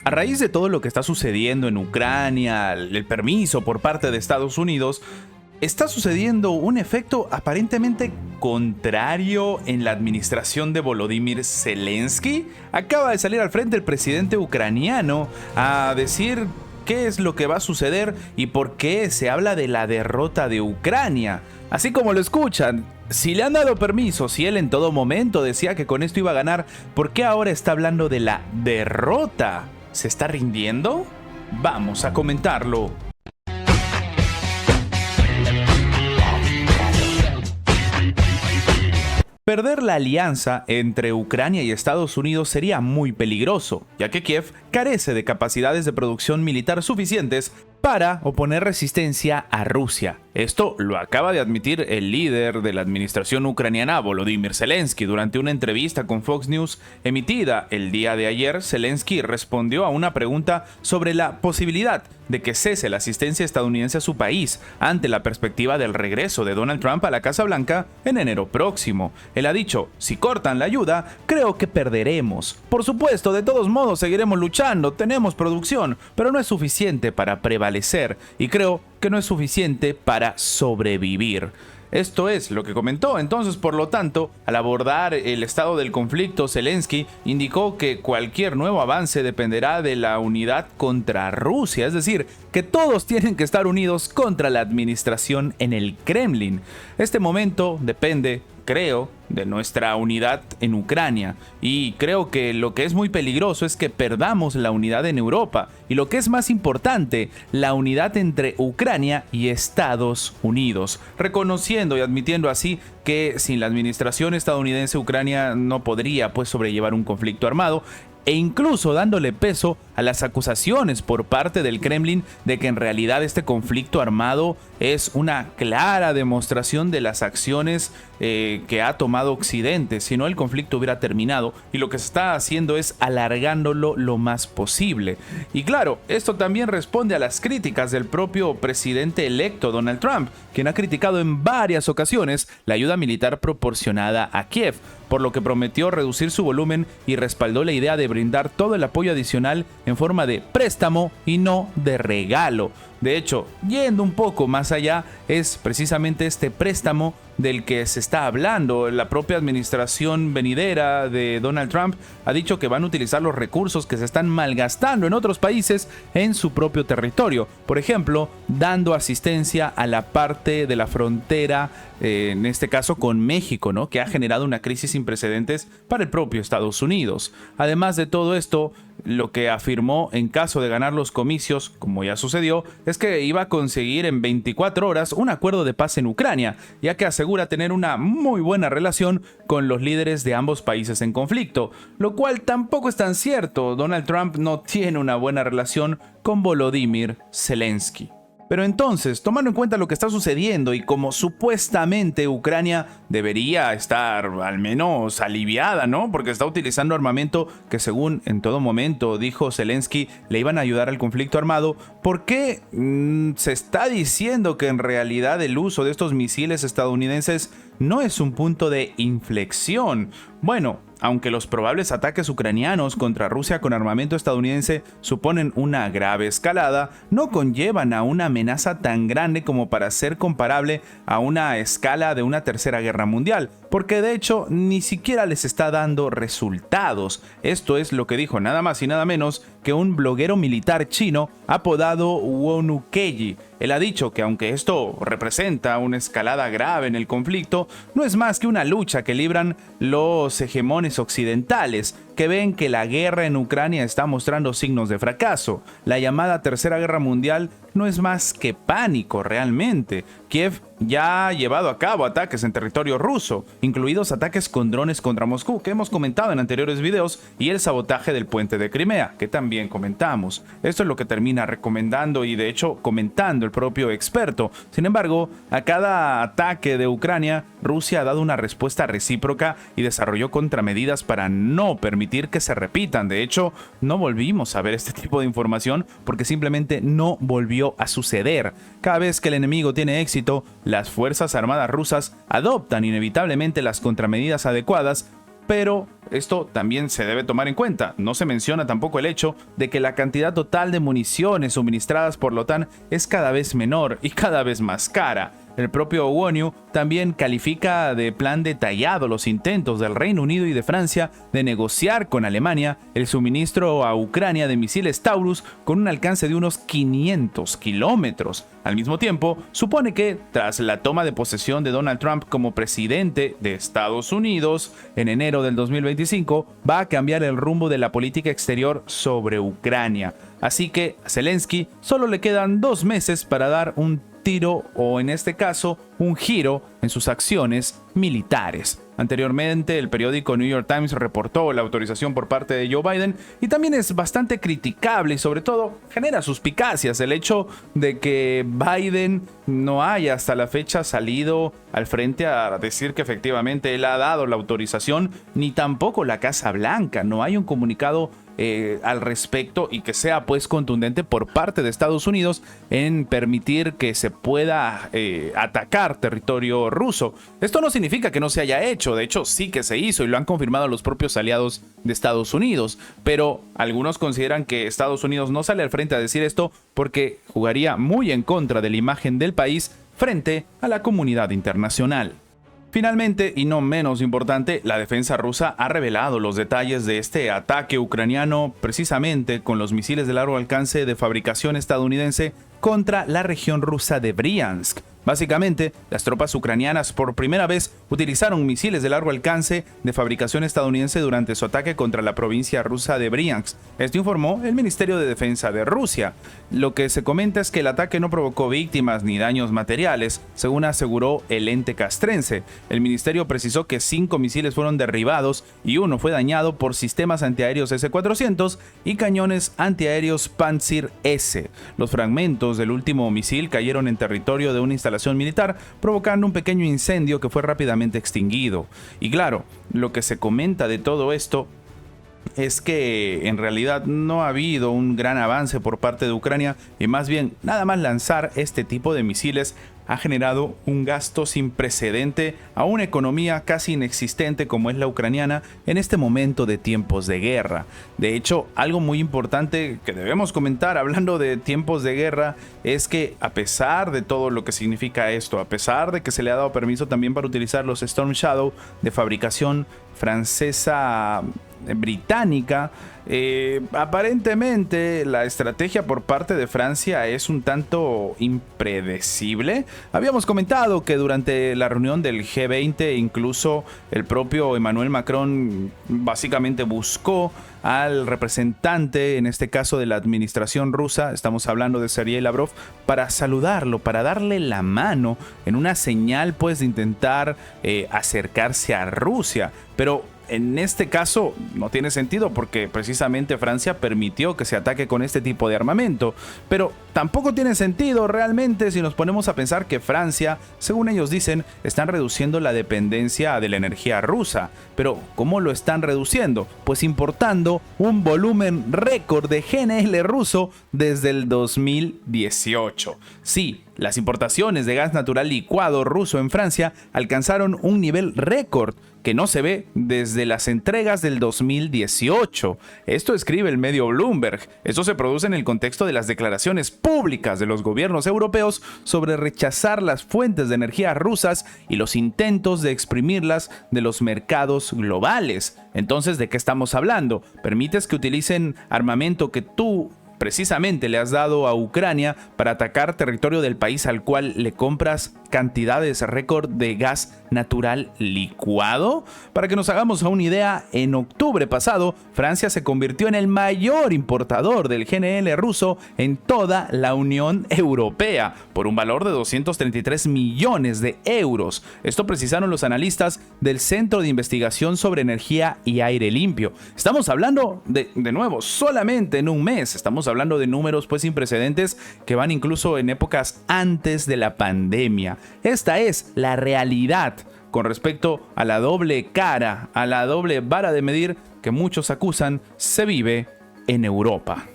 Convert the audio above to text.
A raíz de todo lo que está sucediendo en Ucrania, el permiso por parte de Estados Unidos, está sucediendo un efecto aparentemente contrario en la administración de Volodymyr Zelensky. Acaba de salir al frente el presidente ucraniano a decir qué es lo que va a suceder y por qué se habla de la derrota de Ucrania. Así como lo escuchan, si le han dado permiso, si él en todo momento decía que con esto iba a ganar, ¿por qué ahora está hablando de la derrota? ¿Se está rindiendo? Vamos a comentarlo. Perder la alianza entre Ucrania y Estados Unidos sería muy peligroso, ya que Kiev carece de capacidades de producción militar suficientes para oponer resistencia a Rusia. Esto lo acaba de admitir el líder de la administración ucraniana, Volodymyr Zelensky, durante una entrevista con Fox News emitida el día de ayer. Zelensky respondió a una pregunta sobre la posibilidad de que cese la asistencia estadounidense a su país ante la perspectiva del regreso de Donald Trump a la Casa Blanca en enero próximo. Él ha dicho: si cortan la ayuda, creo que perderemos. Por supuesto, de todos modos seguiremos luchando, tenemos producción, pero no es suficiente para prevalecer y creo que no es suficiente para sobrevivir. Esto es lo que comentó. Entonces, por lo tanto, al abordar el estado del conflicto, Zelensky indicó que cualquier nuevo avance dependerá de la unidad contra Rusia, es decir, que todos tienen que estar unidos contra la administración en el Kremlin. Este momento depende, creo, de nuestra unidad en Ucrania, y creo que lo que es muy peligroso es que perdamos la unidad en Europa y, lo que es más importante, la unidad entre Ucrania y Estados Unidos, reconociendo y admitiendo así que sin la administración estadounidense Ucrania no podría sobrellevar un conflicto armado, e incluso dándole peso a las acusaciones por parte del Kremlin de que en realidad este conflicto armado es una clara demostración de las acciones que ha tomado Occidente. Si no, el conflicto hubiera terminado, y lo que se está haciendo es alargándolo lo más posible. Y claro, esto también responde a las críticas del propio presidente electo Donald Trump, quien ha criticado en varias ocasiones la ayuda militar proporcionada a Kiev, por lo que prometió reducir su volumen y respaldó la idea de brindar todo el apoyo adicional en forma de préstamo y no de regalo. De hecho, yendo un poco más allá, es precisamente este préstamo del que se está hablando. La propia administración venidera de Donald Trump ha dicho que van a utilizar los recursos que se están malgastando en otros países en su propio territorio. Por ejemplo, dando asistencia a la parte de la frontera, en este caso con México, ¿no?, que ha generado una crisis sin precedentes para el propio Estados Unidos. Además de todo esto, lo que afirmó en caso de ganar los comicios, como ya sucedió, es que iba a conseguir en 24 horas un acuerdo de paz en Ucrania, ya que asegura tener una muy buena relación con los líderes de ambos países en conflicto, lo cual tampoco es tan cierto. Donald Trump no tiene una buena relación con Volodymyr Zelensky. Pero entonces, tomando en cuenta lo que está sucediendo y como supuestamente Ucrania debería estar al menos aliviada, ¿no?, porque está utilizando armamento que, según en todo momento dijo Zelensky, le iban a ayudar al conflicto armado, ¿por qué se está diciendo que en realidad el uso de estos misiles estadounidenses no es un punto de inflexión? Bueno, aunque los probables ataques ucranianos contra Rusia con armamento estadounidense suponen una grave escalada, no conllevan a una amenaza tan grande como para ser comparable a una escala de una tercera guerra mundial, porque de hecho ni siquiera les está dando resultados. Esto es lo que dijo nada más y nada menos que un bloguero militar chino apodado Wonu Keyi. Él ha dicho que aunque esto representa una escalada grave en el conflicto, no es más que una lucha que libran los hegemones occidentales, que ven que la guerra en Ucrania está mostrando signos de fracaso. La llamada Tercera Guerra Mundial no es más que pánico realmente. Kiev ya ha llevado a cabo ataques en territorio ruso, incluidos ataques con drones contra Moscú, que hemos comentado en anteriores videos, y el sabotaje del puente de Crimea, que también comentamos. Esto es lo que termina recomendando y de hecho comentando el propio experto. Sin embargo, a cada ataque de Ucrania, Rusia ha dado una respuesta recíproca y desarrolló contramedidas para no permitir que se repitan. De hecho, no volvimos a ver este tipo de información porque simplemente no volvió a suceder. Cada vez que el enemigo tiene éxito, las Fuerzas Armadas rusas adoptan inevitablemente las contramedidas adecuadas Pero esto también se debe tomar en cuenta. No se menciona tampoco el hecho de que la cantidad total de municiones suministradas por la OTAN es cada vez menor y cada vez más cara. El propio ONU también califica de plan detallado los intentos del Reino Unido y de Francia de negociar con Alemania el suministro a Ucrania de misiles Taurus con un alcance de unos 500 kilómetros. Al mismo tiempo, supone que tras la toma de posesión de Donald Trump como presidente de Estados Unidos en enero del 2025, va a cambiar el rumbo de la política exterior sobre Ucrania. Así que a Zelensky solo le quedan 2 meses para dar un tiro o en este caso un giro en sus acciones militares. Anteriormente el periódico New York Times reportó la autorización por parte de Joe Biden y también es bastante criticable y sobre todo genera suspicacias el hecho de que Biden no haya hasta la fecha salido al frente a decir que efectivamente él ha dado la autorización, ni tampoco la Casa Blanca. No hay un comunicado al respecto y que sea pues contundente por parte de Estados Unidos en permitir que se pueda atacar territorio ruso. Esto no significa que no se haya hecho, de hecho sí que se hizo y lo han confirmado los propios aliados de Estados Unidos, pero algunos consideran que Estados Unidos no sale al frente a decir esto porque jugaría muy en contra de la imagen del país frente a la comunidad internacional. Finalmente, y no menos importante, la defensa rusa ha revelado los detalles de este ataque ucraniano precisamente con los misiles de largo alcance de fabricación estadounidense contra la región rusa de Briansk. Básicamente, las tropas ucranianas por primera vez utilizaron misiles de largo alcance de fabricación estadounidense durante su ataque contra la provincia rusa de Briansk. Esto informó el Ministerio de Defensa de Rusia. Lo que se comenta es que el ataque no provocó víctimas ni daños materiales, según aseguró el ente castrense. El ministerio precisó que 5 misiles fueron derribados y uno fue dañado por sistemas antiaéreos S-400 y cañones antiaéreos Pantsir S. Los fragmentos del último misil cayeron en territorio de una instalación militar, provocando un pequeño incendio que fue rápidamente extinguido. Y claro, lo que se comenta de todo esto es que en realidad no ha habido un gran avance por parte de Ucrania y más bien nada más lanzar este tipo de misiles ha generado un gasto sin precedente a una economía casi inexistente como es la ucraniana en este momento de tiempos de guerra. De hecho, algo muy importante que debemos comentar hablando de tiempos de guerra es que a pesar de todo lo que significa esto, a pesar de que se le ha dado permiso también para utilizar los Storm Shadow de fabricación francesa británica, aparentemente la estrategia por parte de Francia es un tanto impredecible. Habíamos comentado que durante la reunión del G20 incluso el propio Emmanuel Macron básicamente buscó al representante, en este caso de la administración rusa, estamos hablando de Sergei Lavrov, para saludarlo, para darle la mano en una señal pues de intentar acercarse a Rusia. Pero en este caso no tiene sentido porque precisamente Francia permitió que se ataque con este tipo de armamento. Pero tampoco tiene sentido realmente si nos ponemos a pensar que Francia, según ellos dicen, están reduciendo la dependencia de la energía rusa. Pero ¿cómo lo están reduciendo? Pues importando un volumen récord de GNL ruso desde el 2018. Sí, las importaciones de gas natural licuado ruso en Francia alcanzaron un nivel récord que no se ve desde las entregas del 2018. Esto escribe el medio Bloomberg. Esto se produce en el contexto de las declaraciones públicas de los gobiernos europeos sobre rechazar las fuentes de energía rusas y los intentos de exprimirlas de los mercados globales. Entonces, ¿de qué estamos hablando? ¿Permites que utilicen armamento que tú precisamente le has dado a Ucrania para atacar territorio del país al cual le compras cantidades récord de gas natural licuado? Para que nos hagamos una idea, en octubre pasado, Francia se convirtió en el mayor importador del GNL ruso en toda la Unión Europea, por un valor de 233 millones de euros. Esto precisaron los analistas del Centro de Investigación sobre Energía y Aire Limpio. Estamos hablando de nuevo, solamente en un mes, estamos hablando de números pues sin precedentes que van incluso en épocas antes de la pandemia. Esta es la realidad con respecto a la doble cara, a la doble vara de medir que muchos acusan se vive en Europa.